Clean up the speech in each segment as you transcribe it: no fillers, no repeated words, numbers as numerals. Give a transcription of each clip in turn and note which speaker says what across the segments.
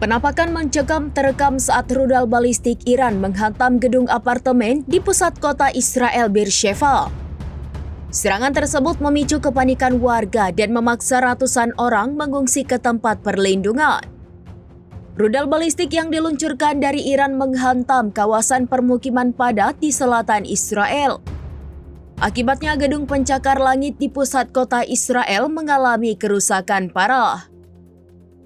Speaker 1: Penampakan mencekam terekam saat rudal balistik Iran menghantam gedung apartemen di pusat kota Israel Beersheva. Serangan tersebut memicu kepanikan warga dan memaksa ratusan orang mengungsi ke tempat perlindungan. Rudal balistik yang diluncurkan dari Iran menghantam kawasan permukiman padat di selatan Israel. Akibatnya gedung pencakar langit di pusat kota Israel mengalami kerusakan parah.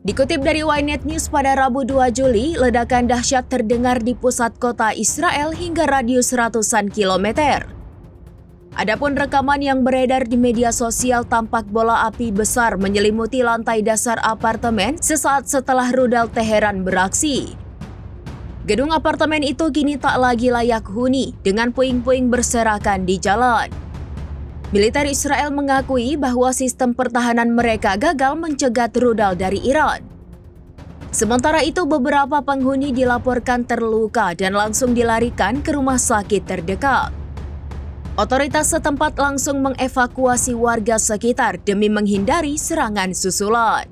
Speaker 1: Dikutip dari Ynet News pada Rabu 2 Juli, ledakan dahsyat terdengar di pusat kota Israel hingga radius ratusan kilometer. Adapun rekaman yang beredar di media sosial tampak bola api besar menyelimuti lantai dasar apartemen sesaat setelah rudal Teheran beraksi. Gedung apartemen itu kini tak lagi layak huni dengan puing-puing berserakan di jalan. Militer Israel mengakui bahwa sistem pertahanan mereka gagal mencegat rudal dari Iran. Sementara itu, beberapa penghuni dilaporkan terluka dan langsung dilarikan ke rumah sakit terdekat. Otoritas setempat langsung mengevakuasi warga sekitar demi menghindari serangan susulan.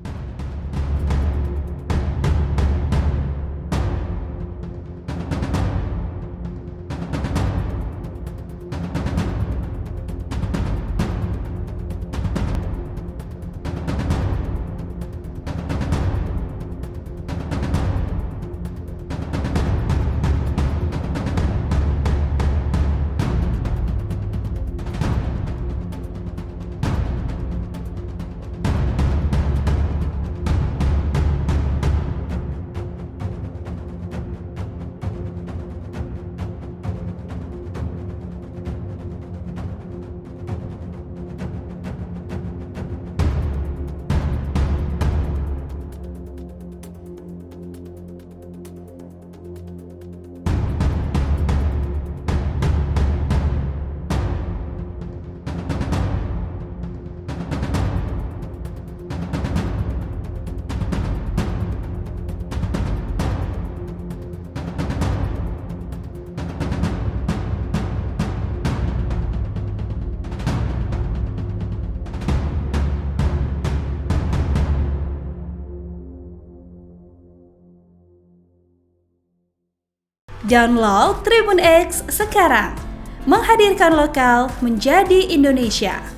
Speaker 2: Download Tribun X sekarang, menghadirkan lokal menjadi Indonesia.